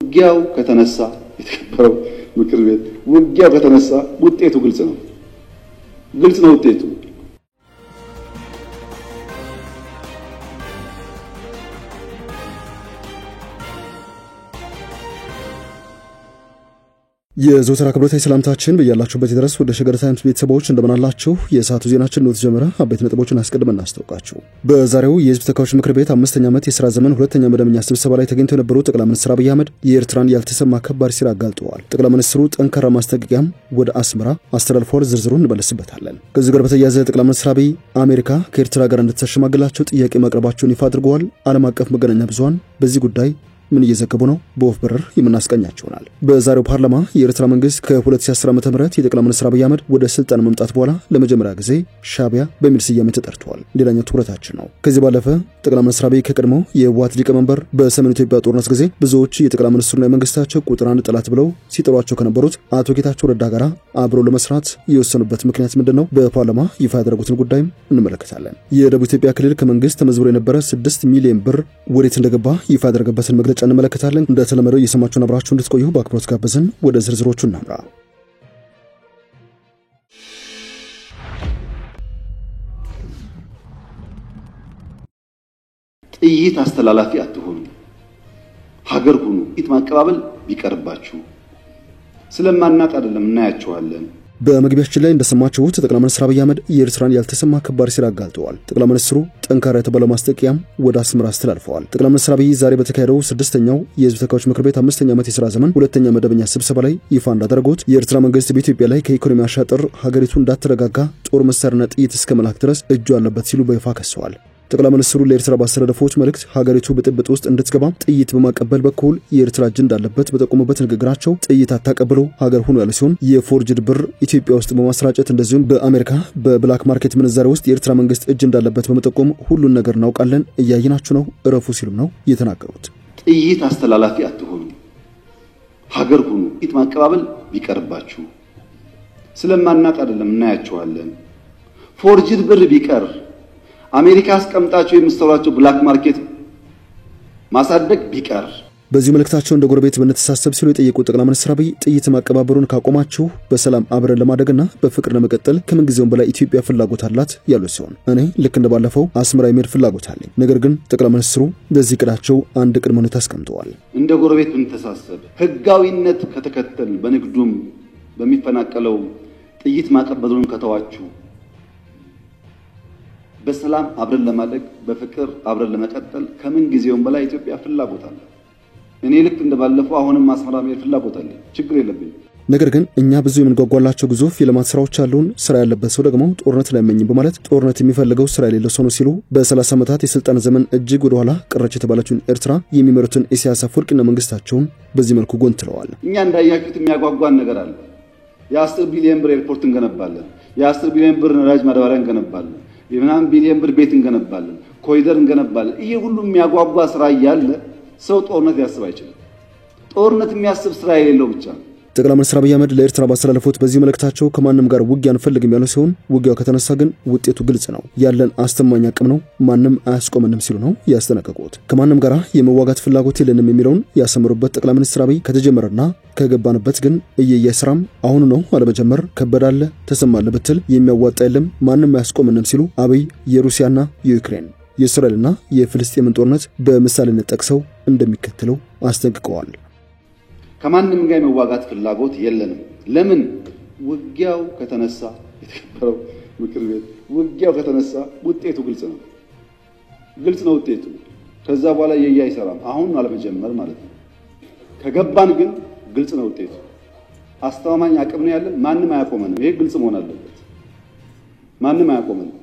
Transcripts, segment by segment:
ውጊያው ከተነሳ የተከበረው ምክር ቤት ውጊያው ከተነሳ ውጤቱ ግልጽ ነው ውጤቱ የዘወትር አክብሮታዊ ሰላምታችን በያላችሁበት ድረስ ወደ ሸገር ታይምስ ቤተሰቦች እንደምናላችሁ የሰዓቱ ዜናችን ነው ተጀመረ። አበይት ነጥቦችን አስቀድመን እናስተዋውቃችሁ። በዛሬው የህዝብ ተወካዮች ምክር ቤት 5ኛ ዓመት የሥራ ዘመን ሁለተኛ መደበኛ ስብሰባ ላይ ተገኝተው የነበሩ ጠቅላይ ሚኒስትር አብይ አህመድ የኤርትራን ያልተሰማ ከባድ ሴራ አጋልጠዋል። ጠቅላይ ሚኒስትሩ ጠንካራ ማስጠንቀቂያም ወደ አስመራ አስተላልፈዋል። ዝርዝሩን እንመለስበታለን። ከዚህ ጋር በተያያዘ ጠቅላይ ሚኒስትር አብይ አሜሪካ ከኤርትራ ጋር እንድትሸማግላቸው ጥያቄ ማቅረባቸውን ይፋ አድርገዋል። ዓለም አቀፍ መገናኛ ብዙሃን በዚህ ጉዳይ ምን እየዘገቡ ነው? በወፍ በረር የምናስቀኛቸውናል። በዛሬው ፓርላማ የኤርትራ መንግስት ከ2010 ዓ.ም የጠቅላይ ሚኒስትር አብይ አህመድ ወደ ስልጣን መምጣት በኋላ ለመጀመሪያ ጊዜ ሻቢያ በሚል ስያሜ ተጠርቷል። ሌላኛው ትኩረታችን ነው። ከዚህ ባለፈ ጠቅላይ ሚኒስትር አብይ ከቀድሞው የህወሓት ሊቀመንበር በሰሜን ኢትዮጵያ ጦርነት ጊዜ ብዙዎች የጠቅላይ ሚኒስትሩና የመንግስታቸው ቁጥር አንድ ጠላት ብለው ሲጠሯቸው ከነበሩት አቶ ጌታቸው ረዳ ጋር አብረው ለመስራት የወሰኑበት ምክንያት ምንድነው? በፓርላማ ይፋ ያደረጉትን ጉዳይም እንመለከታለን። የደቡብ ኢትዮጵያ ክልል ከመንግስት ተመዝብሮ የነበረ 6 ሚሊዮን ብር ወዴት እንደገባ ይፋ ያደረገበትን መግለጫ እንመለከታለን። እንደተለመደው እየሰማችሁን አብራችሁ እንድትቆዩ በአክብሮት ጋበዝን። ወደ ዝርዝሮቹ እናምራ። ጥይት አስተላላፊ አትሆኑ፣ ሀገር ሁኑ። ጥይት ማቀባበል ቢቀርባችሁ ስለማናጥ አይደለም፣ እናያቸዋለን። በመግቢያችን ላይ እንደሰማችሁት ጠቅላይ ሚኒስትር አብይ አህመድ የኤርትራን ያልተሰማ ከባድ ሴራ አጋልጠዋል። ጠቅላይ ሚኒስትሩ ጠንካራ የተባለ ማስጠንቀቂያም ወደ አስመራ አስተላልፈዋል። ጠቅላይ ሚኒስትር አብይ ዛሬ በተካሄደው 6ኛው የህዝብ ተወካዮች ምክር ቤት 5ኛ ዓመት የሥራ ዘመን ሁለተኛ መደበኛ ስብሰባ ላይ ይፋ እንዳደረጉት የኤርትራ መንግስት በኢትዮጵያ ላይ ከኢኮኖሚ አሻጥር ሀገሪቱ እንዳትረጋጋ ጦር መሳሪያና ጥይት እስከ መላክ ድረስ እጁ አለበት ሲሉ በይፋ ከሰዋል። ጠቅላይ ሚኒስትሩ ለኤርትራ ባስተላለፉት መልእክት ሀገሪቱ ብጥብጥ ውስጥ እንድትገባ ጥይት በማቀበል በኩል የኤርትራ እጅ እንዳለበት በጠቆሙበት ንግግራቸው ጥይት አታቀብሉ ሀገር ሁኑ ያሉ ሲሆን የፎርጅድ ብር ኢትዮጵያ ውስጥ በማስራጨት እንደዚሁም በአሜሪካ በብላክ ማርኬት ምንዛሬ ውስጥ የኤርትራ መንግስት እጅ እንዳለበት በመጠቆም ሁሉን ነገር እናውቃለን፣ እያየናችሁ ነው፣ እረፉ ሲሉም ነው የተናገሩት። ጥይት አስተላላፊ አትሆኑ፣ ሀገር ሁኑ። ጥይት ማቀባበል ቢቀርባችሁ ስለማናጥ አይደለም፣ እናያቸዋለን። ፎርጅድ ብር ቢቀር አሜሪካ አስቀምጣቸው የምትሰሯቸው ብላክ ማርኬት ማሳደግ ቢቀር በዚህ መልእክታቸው እንደ ጎረቤት ብንተሳሰብ ሲሉ የጠየቁት ጠቅላይ ሚኒስትር አብይ ጥይት ማቀባበሩን ካቆማችሁ በሰላም አብረን ለማደግና በፍቅር ለመቀጠል ከምንጊዜውም በላይ ኢትዮጵያ ፍላጎት አላት ያሉ ሲሆን እኔ ልክ እንደባለፈው አስመራ የመሄድ ፍላጎት አለኝ። ነገር ግን ጠቅላይ ሚኒስትሩ በዚህ ቅዳቸው አንድ ቅድመ ሁኔታ አስቀምጠዋል። እንደ ጎረቤት ብንተሳሰብ፣ ህጋዊነት ከተከተል፣ በንግዱም በሚፈናቀለው ጥይት ማቀበሉን ከተዋችሁ በሰላም አብረን ለማደግ በፍቅር አብረን ለመቀጠል ከምን ጊዜውም በላይ ኢትዮጵያ ፍላጎት አለ። እኔ ልክ እንደባለፈው አሁንም አስመራ መሄድ ፍላጎት አለ፣ ችግር የለብኝም። ነገር ግን እኛ ብዙ የምንጓጓላቸው ግዙፍ የልማት ስራዎች አሉን። ስራ ያለበት ሰው ደግሞ ጦርነት ላይ አይመኝም በማለት ጦርነት የሚፈልገው ስራ የሌለው ሰው ነው ሲሉ በ30 ዓመታት የስልጣን ዘመን እጅግ ወደ ኋላ ቀረች የተባለችውን ኤርትራ የሚመሩትን ኢሳያስ አፈወርቂና መንግስታቸውን በዚህ መልኩ ጎንትለዋል። እኛ እንዳያችሁት የሚያጓጓን ነገር አለ። የ10 ቢሊዮን ብር ኤርፖርት እንገነባለን፣ የ10 ቢሊዮን ብር ነዳጅ ማዳበሪያ እንገነባለን፣ የምናምን ቢሊዮን ብር ቤት እንገነባለን፣ ኮሪደር እንገነባለን። ይሄ ሁሉ የሚያጓጓ ስራ ያለ ሰው ጦርነት ሊያስብ አይችልም። ጦርነት የሚያስብ ስራ የሌለው ብቻ። ጠቅላይ ሚኒስትር አብይ አህመድ ለኤርትራ ባስተላለፉት በዚህ መልእክታቸው ከማንም ጋር ውጊያ አንፈልግም ያሉ ሲሆን ውጊያው ከተነሳ ግን ውጤቱ ግልጽ ነው፣ ያለን አስተማማኝ አቅም ነው፣ ማንም አያስቆመንም ሲሉ ነው ያስጠነቀቁት። ከማንም ጋር የመዋጋት ፍላጎት የለንም የሚለውን ያሰምሩበት ጠቅላይ ሚኒስትር አብይ ከተጀመረና ከገባንበት ግን እየየስራም አሁን ነው አለመጀመር ከበዳለ ተሰማለ ብትል የሚያዋጣ የለም፣ ማንም አያስቆመንም ሲሉ አብይ የሩሲያና የዩክሬን የእስራኤልና የፍልስጤምን ጦርነት በምሳሌነት ጠቅሰው እንደሚከተለው አስጠንቅቀዋል። ከማንም ጋር የመዋጋት ፍላጎት የለንም። ለምን? ውጊያው ከተነሳ የተከበረው ምክር ቤት ውጊያው ከተነሳ ውጤቱ ግልጽ ነው ውጤቱ። ከዛ በኋላ አይሰራም። አሁን አለመጀመር ማለት ነው። ከገባን ግን ግልጽ ነው ውጤቱ። አስተማማኝ አቅም ነው ያለን፣ ማንም አያቆመንም። ይሄ ግልጽ መሆን አለበት። ማንም አያቆመንም።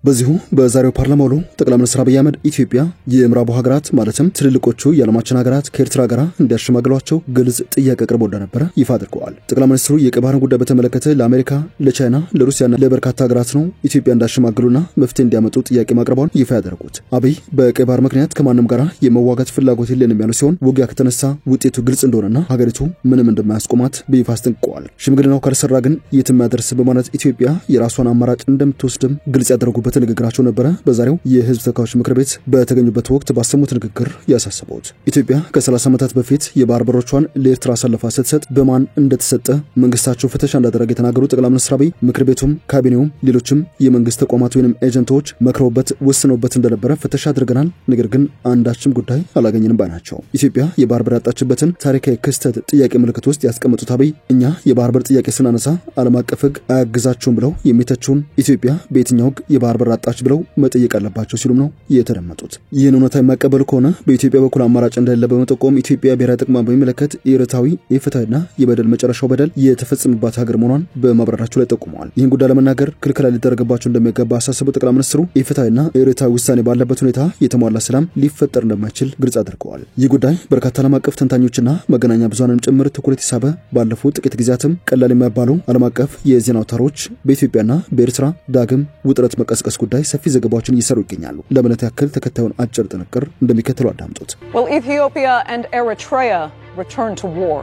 በዚሁ በዛሬው ፓርላማ ውሎ ጠቅላይ ሚኒስትር አብይ አህመድ ኢትዮጵያ የምዕራቡ ሀገራት ማለትም ትልልቆቹ የዓለማችን ሀገራት ከኤርትራ ጋር እንዲያሸማግሏቸው ግልጽ ጥያቄ አቅርበው እንደነበረ ይፋ አድርገዋል። ጠቅላይ ሚኒስትሩ የቀይ ባህርን ጉዳይ በተመለከተ ለአሜሪካ፣ ለቻይና፣ ለሩሲያና ለበርካታ ሀገራት ነው ኢትዮጵያ እንዳሸማግሉና መፍትሄ እንዲያመጡ ጥያቄ ማቅረቧን ይፋ ያደረጉት። አብይ በቀይ ባህር ምክንያት ከማንም ጋር የመዋጋት ፍላጎት የለንም ያሉ ሲሆን ውጊያ ከተነሳ ውጤቱ ግልጽ እንደሆነና ሀገሪቱ ምንም እንደማያስቆማት በይፋ አስጠንቅቀዋል። ሽምግልናው ካልሰራ ግን የትም ያደርስ በማለት ኢትዮጵያ የራሷን አማራጭ እንደምትወስድም ግልጽ ያደረጉበት ንግግራቸው ነበረ በዛሬው የህዝብ ተወካዮች ምክር ቤት በተገኙበት ወቅት ባሰሙት ንግግር ያሳሰቡት። ኢትዮጵያ ከ30 ዓመታት በፊት የባህር በሮቿን ለኤርትራ አሳልፋ ስትሰጥ በማን እንደተሰጠ መንግስታቸው ፍተሻ እንዳደረገ የተናገሩት ጠቅላይ ሚኒስትር አብይ ምክር ቤቱም ካቢኔውም ሌሎችም የመንግስት ተቋማት ወይንም ኤጀንቶች መክረውበት ወስነውበት እንደነበረ ፍተሻ አድርገናል፣ ነገር ግን አንዳችም ጉዳይ አላገኘንም ባይ ናቸው። ኢትዮጵያ የባህር በር ያጣችበትን ታሪካዊ ክስተት ጥያቄ ምልክት ውስጥ ያስቀመጡት አብይ እኛ የባህር በር ጥያቄ ስናነሳ ዓለም አቀፍ ህግ አያግዛቸውም ብለው የሚተቹን ኢትዮጵያ በየትኛው ህግ የባህር በር አጣች ብለው መጠየቅ አለባቸው ሲሉም ነው የተደመጡት። ይህን እውነታ የማይቀበል ከሆነ በኢትዮጵያ በኩል አማራጭ እንደሌለ በመጠቆም ኢትዮጵያ ብሔራዊ ጥቅሟን በሚመለከት ኢፍትሐዊ የፍትህና የበደል መጨረሻው በደል የተፈጸመባት ሀገር መሆኗን በማብራራቸው ላይ ጠቁመዋል። ይህን ጉዳይ ለመናገር ክልከላ ሊደረግባቸው እንደሚገባ አሳስበው ጠቅላይ ሚኒስትሩ ኢፍትሐዊና ኢፍትሐዊ ውሳኔ ባለበት ሁኔታ የተሟላ ሰላም ሊፈጠር እንደማይችል ግልጽ አድርገዋል። ይህ ጉዳይ በርካታ ዓለም አቀፍ ተንታኞችና መገናኛ ብዙሃንን ጭምር ትኩረት ይሳበ ባለፉት ጥቂት ጊዜያትም ቀላል የማይባሉ ዓለም አቀፍ የዜና አውታሮች በኢትዮጵያና በኤርትራ ዳግም ውጥረት መቀስቀስ ጉዳይ ሰፊ ዘገባዎችን እየሰሩ ይገኛሉ። ለማለት ያክል ተከታዩን አጭር ጥንቅር እንደሚከተለው አዳምጡት። Well, Ethiopia and Eritrea returned to war.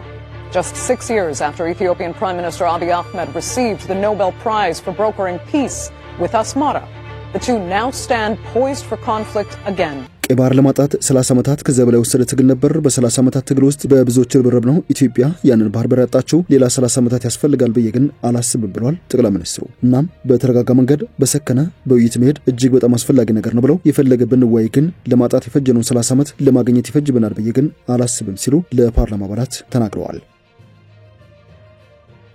Just 6 years after Ethiopian Prime Minister Abiy Ahmed received the Nobel Prize for brokering peace with Asmara, the two now stand poised for conflict again. ቀይ ባህር ለማጣት 30 ዓመታት ከዚያ በላይ ወሰደ ትግል ነበር። በ30 ዓመታት ትግል ውስጥ በብዙዎች ርብርብ ነው ኢትዮጵያ ያንን ባህር በር ያጣችው። ሌላ 30 ዓመታት ያስፈልጋል ብዬ ግን አላስብም ብለዋል ጠቅላይ ሚኒስትሩ። እናም በተረጋጋ መንገድ በሰከነ በውይይት መሄድ እጅግ በጣም አስፈላጊ ነገር ነው ብለው የፈለገብን ወይ ግን ለማጣት የፈጀነውን 30 ዓመት ለማግኘት ይፈጅብናል ብዬ ግን አላስብም ሲሉ ለፓርላማ አባላት ተናግረዋል።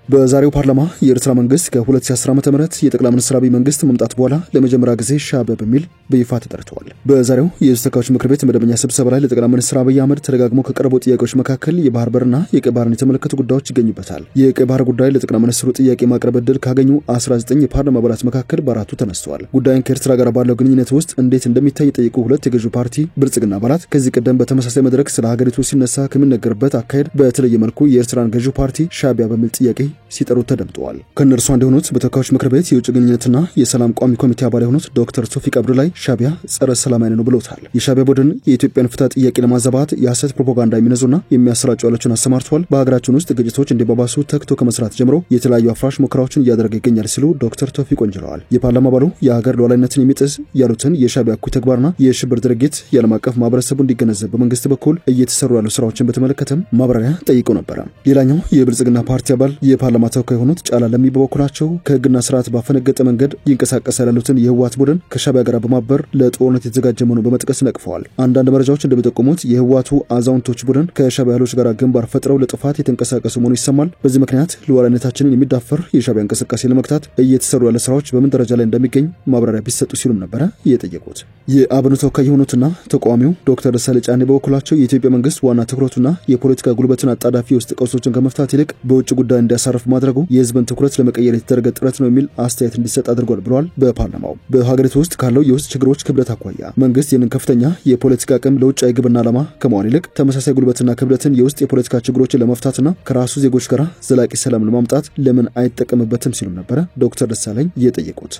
በዛሬው ፓርላማ የኤርትራ መንግስት ከ2010 ዓ.ም የጠቅላይ ሚኒስትር አብይ መንግስት መምጣት በኋላ ለመጀመሪያ ጊዜ ሻዕቢያ በሚል በይፋ ተጠርቷል። በዛሬው የህዝብ ተወካዮች ምክር ቤት መደበኛ ስብሰባ ላይ ለጠቅላይ ሚኒስትር አብይ አህመድ ተደጋግሞ ከቀረቡ ጥያቄዎች መካከል የባህር በርና የቀይ ባህርን የተመለከቱ ጉዳዮች ይገኙበታል። የቀይ ባህር ጉዳይ ለጠቅላይ ሚኒስትሩ ጥያቄ ማቅረብ ዕድል ካገኙ 19 የፓርላማ አባላት መካከል በአራቱ ተነስተዋል። ጉዳዩን ከኤርትራ ጋር ባለው ግንኙነት ውስጥ እንዴት እንደሚታይ የጠየቁ ሁለት የገዢው ፓርቲ ብልጽግና አባላት ከዚህ ቀደም በተመሳሳይ መድረክ ስለ ሀገሪቱ ሲነሳ ከሚነገርበት አካሄድ በተለየ መልኩ የኤርትራን ገዢው ፓርቲ ሻዕቢያ በሚል ጥያቄ ሲጠሩ ተደምጠዋል። ከነርሱ አንዱ የሆኑት በተወካዮች ምክር ቤት የውጭ ግንኙነትና የሰላም ቋሚ ኮሚቴ አባል የሆኑት ዶክተር ቶፊቅ አብዱላይ ሻዕቢያ ጸረ ሰላም ነው ብለውታል። የሻዕቢያ ቡድን የኢትዮጵያን ፍትህ ጥያቄ ለማዘባት የሐሰት ፕሮፓጋንዳ የሚነዙና የሚያሰራጩ ያለችን አሰማርቷል። በሀገራችን ውስጥ ግጭቶች እንዲባባሱ ተክቶ ከመስራት ጀምሮ የተለያዩ አፍራሽ ሙከራዎችን እያደረገ ይገኛል ሲሉ ዶክተር ቶፊቅ ወንጅለዋል። የፓርላማ አባሉ የሀገር ሉዓላዊነትን የሚጥስ ያሉትን የሻዕቢያ እኩይ ተግባርና የሽብር ድርጊት የዓለም አቀፍ ማህበረሰቡ እንዲገነዘብ በመንግስት በኩል እየተሰሩ ያሉ ስራዎችን በተመለከተም ማብራሪያ ጠይቀው ነበር። ሌላኛው የብልጽግና ፓርቲ አባል የፓርላማ ተወካይ የሆኑት ጫላ ለሚ በበኩላቸው ከህግና ስርዓት ባፈነገጠ መንገድ ይንቀሳቀሳል ያሉትን የህወሓት ቡድን ከሻዕቢያ ጋር በማበር ለጦርነት የተዘጋጀ መሆኑን በመጥቀስ ነቅፈዋል። አንዳንድ መረጃዎች እንደሚጠቁሙት የህወሓቱ አዛውንቶች ቡድን ከሻዕቢያ ኃይሎች ጋር ግንባር ፈጥረው ለጥፋት የተንቀሳቀሱ መሆኑ ይሰማል። በዚህ ምክንያት ሉዓላዊነታችንን የሚዳፈር የሻዕቢያ እንቅስቃሴ ለመክታት እየተሰሩ ያሉ ስራዎች በምን ደረጃ ላይ እንደሚገኝ ማብራሪያ ቢሰጡ ሲሉም ነበር የጠየቁት። የአብኑ ተወካይ የሆኑትና ተቋሚው ዶክተር ደሳለኝ ጫኔ በበኩላቸው የኢትዮጵያ መንግስት ዋና ትኩረቱና የፖለቲካ ጉልበትን አጣዳፊ ውስጥ ቀውሶችን ከመፍታት ይልቅ በውጭ ጉዳይ እንዲያሳርፍ ማድረጉ የህዝብን ትኩረት ለመቀየር የተደረገ ጥረት ነው የሚል አስተያየት እንዲሰጥ አድርጓል ብለዋል። በፓርላማው በሀገሪቱ ውስጥ ካለው የውስጥ ችግሮች ክብደት አኳያ መንግስት ይህንን ከፍተኛ የፖለቲካ አቅም ለውጫዊ ግብና ዓላማ ከመዋል ይልቅ ተመሳሳይ ጉልበትና ክብደትን የውስጥ የፖለቲካ ችግሮችን ለመፍታትና ከራሱ ዜጎች ጋር ዘላቂ ሰላም ለማምጣት ለምን አይጠቀምበትም ሲሉም ነበር ዶክተር ደሳለኝ የጠየቁት።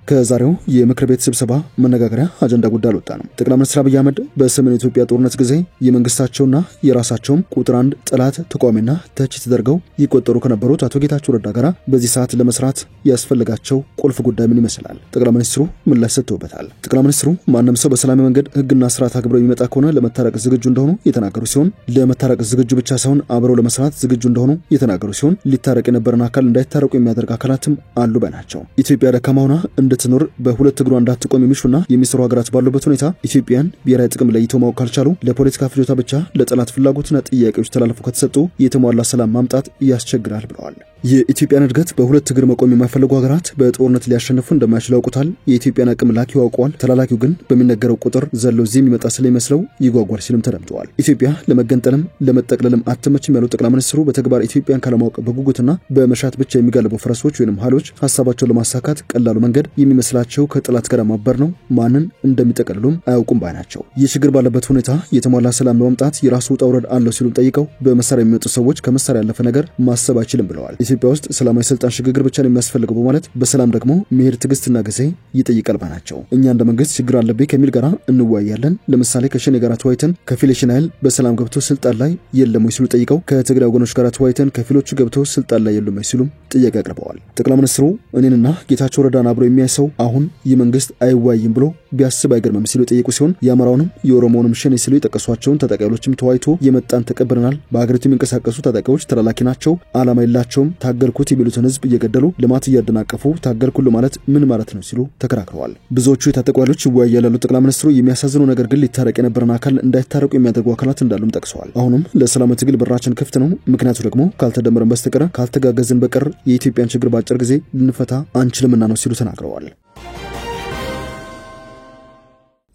ከዛሬው የምክር ቤት ስብሰባ መነጋገሪያ አጀንዳ ጉዳይ አልወጣንም። ጠቅላይ ሚኒስትር አብይ አህመድ በሰሜን ኢትዮጵያ ጦርነት ጊዜ የመንግስታቸውና የራሳቸውም ቁጥር አንድ ጠላት ተቋሚና ተቺ ተደርገው ይቆጠሩ ከነበሩት አቶ ጌታቸው ረዳ ጋር በዚህ ሰዓት ለመስራት ያስፈልጋቸው ቁልፍ ጉዳይ ምን ይመስላል? ጠቅላይ ሚኒስትሩ ምላሽ ሰጥተውበታል። ጠቅላይ ሚኒስትሩ ማንም ሰው በሰላማዊ መንገድ ህግና ስርዓት አክብረው የሚመጣ ከሆነ ለመታረቅ ዝግጁ እንደሆኑ የተናገሩ ሲሆን ለመታረቅ ዝግጁ ብቻ ሳይሆን አብረው ለመስራት ዝግጁ እንደሆኑ የተናገሩ ሲሆን ሊታረቅ የነበረን አካል እንዳይታረቁ የሚያደርግ አካላትም አሉ ባናቸው። ኢትዮጵያ ደካማ ሆና እንድትኖር በሁለት እግሯ እንዳትቆም የሚሹና የሚሰሩ ሀገራት ባሉበት ሁኔታ ኢትዮጵያን ብሔራዊ ጥቅም ለይተው ማወቅ ካልቻሉ ለፖለቲካ ፍጆታ ብቻ ለጠላት ፍላጎትና ጥያቄዎች ተላልፈው ከተሰጡ የተሟላ ሰላም ማምጣት ያስቸግራል ብለዋል። የኢትዮጵያን እድገት በሁለት እግር መቆም የማይፈልጉ ሀገራት በጦርነት ሊያሸንፉ እንደማይችሉ ያውቁታል። የኢትዮጵያን አቅም ላኪው ያውቀዋል። ተላላኪው ግን በሚነገረው ቁጥር ዘሎ እዚህ የሚመጣ ስለሚመስለው ይጓጓል ሲልም ተደምጠዋል። ኢትዮጵያ ለመገንጠልም ለመጠቅለልም አትመችም ያሉት ጠቅላይ ሚኒስትሩ በተግባር ኢትዮጵያን ካለማወቅ በጉጉትና በመሻት ብቻ የሚጋለቡ ፈረሶች ወይንም ኃይሎች ሀሳባቸውን ለማሳካት ቀላሉ መንገድ የሚመስላቸው ከጥላት ጋር ማበር ነው። ማንን እንደሚጠቀልሉም አያውቁም ባይ ናቸው። ይህ ችግር ባለበት ሁኔታ የተሟላ ሰላም ለማምጣት የራሱ ውጣ ውረድ አለው ሲሉ ጠይቀው በመሳሪያ የሚመጡ ሰዎች ከመሳሪያ ያለፈ ነገር ማሰብ አይችልም ብለዋል። ኢትዮጵያ ውስጥ ሰላማዊ ስልጣን ሽግግር ብቻ ነው የሚያስፈልገው በማለት በሰላም ደግሞ መሄድ ትዕግስትና ጊዜ ይጠይቃል ባይ ናቸው። እኛ እንደ መንግስት ችግር አለብኝ ከሚል ጋራ እንወያያለን። ለምሳሌ ከሸኔ ጋር ተወያይተን ከፊል ኃይል በሰላም ገብቶ ስልጣን ላይ የለም ሲሉ ጠይቀው ከትግራይ ወገኖች ጋር ተወያይተን ከፊሎቹ ገብቶ ስልጣን ላይ የለም ሲሉ ጥያቄ አቅርበዋል። ጠቅላይ ሚኒስትሩ እኔንና ጌታቸው ረዳን አብሮ የሚያሰው አሁን የመንግስት አይዋይም ብሎ ቢያስብ አይገርምም ሲሉ ጠየቁ ሲሆን የአማራውንም የኦሮሞውንም ሸኔ ሲሉ የጠቀሷቸውን ታጣቂዎችም ተዋይቶ የመጣን ተቀበለናል። በአገሪቱ የሚንቀሳቀሱ ታጣቂዎች ተላላኪ ናቸው፣ ዓላማ የላቸውም፣ ታገልኩት የሚሉትን ህዝብ እየገደሉ ልማት እያደናቀፉ ታገልኩሉ ማለት ምን ማለት ነው ሲሉ ተከራክረዋል። ብዙዎቹ የታጠቁ ኃይሎች ይዋያሉ። ጠቅላይ ሚኒስትሩ የሚያሳዝነው ነገር ግን ሊታረቅ የነበረን አካል እንዳይታረቁ የሚያደርጉ አካላት እንዳሉም ጠቅሰዋል። አሁንም ለሰላም ትግል በራችን ክፍት ነው። ምክንያቱ ደግሞ ካልተደመረን በስተቀር ካልተጋገዝን በቀር የኢትዮጵያን ችግር በአጭር ጊዜ ልንፈታ አንችልምና ነው ሲሉ ተናግረዋል።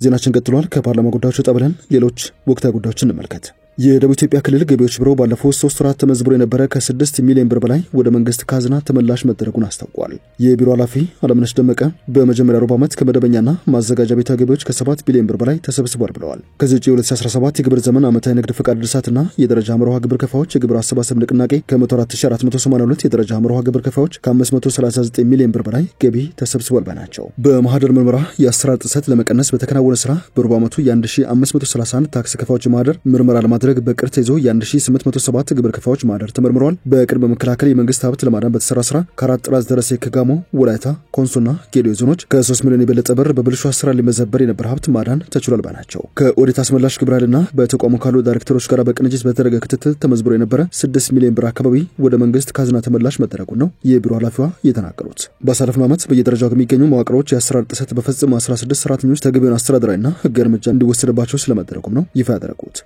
ዜናችን ቀጥሏል። ከፓርላማ ጉዳዮች ወጣ ብለን ሌሎች ወቅታዊ ጉዳዮችን እንመልከት። የደቡብ ኢትዮጵያ ክልል ገቢዎች ቢሮ ባለፈው 3 ወራት ተመዝብሮ የነበረ ከ6 ሚሊዮን ብር በላይ ወደ መንግስት ካዝና ተመላሽ መደረጉን አስታውቋል። የቢሮ ኃላፊ አለምነሽ ደመቀ በመጀመሪያው ሩብ ዓመት ከመደበኛና ማዘጋጃ ቤት ገቢዎች ከ7 ቢሊዮን ብር በላይ ተሰብስቧል ብለዋል። ከዚህ ውጪ 2017 የግብር ዘመን ዓመታዊ ንግድ ፍቃድ እድሳትና የደረጃ መርሃ ግብር ከፋዮች የግብር አሰባሰብ ንቅናቄ ከ104482 የደረጃ መርሃ ግብር ከፋዮች ከ539 ሚሊዮን ብር በላይ ገቢ ተሰብስቧል ባይ ናቸው። በማህደር ምርመራ የአሰራር ጥሰት ለመቀነስ በተከናወነ ስራ በሩብ ዓመቱ የ1531 ታክስ ከፋዮች ማህደር ምርመራ ለማድረግ በቅርት ይዞ የ1807 ግብር ከፋዮች ማህደር ተመርምሯል። በቅርብ መከላከል የመንግስት ሀብት ለማዳን በተሰራ ስራ ከአራት ጥራዝ ደረሰ ከጋሞ፣ ወላይታ፣ ኮንሶና ጌዲዮ ዞኖች ከ3 ሚሊዮን የበለጠ ብር በብልሹ አሰራር ሊመዘበር የነበረ ሀብት ማዳን ተችሏል ባይ ናቸው። ከኦዲት አስመላሽ ግብር ኃይልና በተቋሙ ካሉ ዳይሬክተሮች ጋር በቅንጅት በተደረገ ክትትል ተመዝብሮ የነበረ 6 ሚሊዮን ብር አካባቢ ወደ መንግስት ካዝና ተመላሽ መደረጉን ነው የቢሮ ኃላፊዋ የተናገሩት። ባሳለፍነው ዓመት በየደረጃው ከሚገኙ መዋቅሮች የአሰራር ጥሰት በፈጸሙ 16 ሰራተኞች ተገቢውን አስተዳደራዊና ህግ እርምጃ እንዲወሰድባቸው ስለመደረጉም ነው ይፋ ያደረጉት።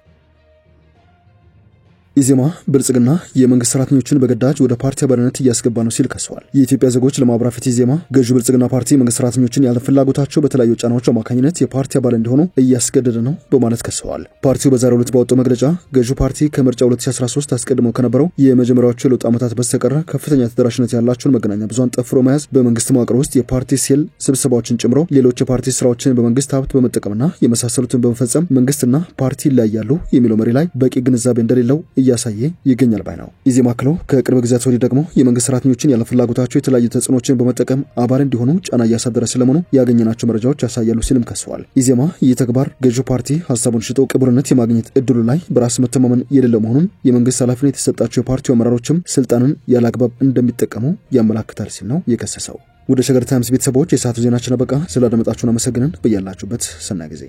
ኢዜማ ብልጽግና የመንግስት ሰራተኞችን በግዳጅ ወደ ፓርቲ አባልነት እያስገባ ነው ሲል ከሰዋል። የኢትዮጵያ ዜጎች ለማህበራት ፍትህ ኢዜማ ገዢው ብልጽግና ፓርቲ መንግስት ሰራተኞችን ያለ ፍላጎታቸው በተለያዩ ጫናዎች አማካኝነት የፓርቲ አባል እንዲሆኑ እያስገደደ ነው በማለት ከሰዋል። ፓርቲው በዛሬው ዕለት ባወጣው መግለጫ ገዢው ፓርቲ ከምርጫ 2013 አስቀድሞ ከነበረው የመጀመሪያዎቹ የለውጥ ዓመታት በስተቀር ከፍተኛ ተደራሽነት ያላቸውን መገናኛ ብዙሃን ጠፍሮ መያዝ፣ በመንግስት መዋቅር ውስጥ የፓርቲ ሴል ስብሰባዎችን ጨምሮ ሌሎች የፓርቲ ስራዎችን በመንግስት ሀብት በመጠቀምና የመሳሰሉትን በመፈጸም መንግስትና ፓርቲ ይለያያሉ የሚለው መሪ ላይ በቂ ግንዛቤ እንደሌለው እያሳየ ይገኛል ባይ ነው። ኢዜማ አክሎ ከቅርብ ጊዜያት ወዲህ ደግሞ የመንግስት ሰራተኞችን ያለ ፍላጎታቸው የተለያዩ ተጽዕኖችን በመጠቀም አባል እንዲሆኑ ጫና እያሳደረ ስለመሆኑ ያገኘናቸው መረጃዎች ያሳያሉ ሲልም ከሰዋል። ኢዜማ ይህ ተግባር ገዢው ፓርቲ ሀሳቡን ሽጦ ቅቡልነት የማግኘት እድሉ ላይ በራስ መተማመን የሌለው መሆኑን የመንግስት ኃላፊነት የተሰጣቸው የፓርቲው አመራሮችም ስልጣንን ያለ አግባብ እንደሚጠቀሙ ያመላክታል ሲል ነው የከሰሰው። ወደ ሸገር ታይምስ ቤተሰቦች የሰዓቱ ዜናችን አበቃ። ስላደመጣችሁን አመሰግነን። በያላችሁበት ሰናይ ጊዜ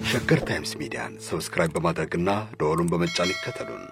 ሸገር ታይምስ ሚዲያን ሰብስክራይብ በማድረግና ደወሉን በመጫን ይከተሉን።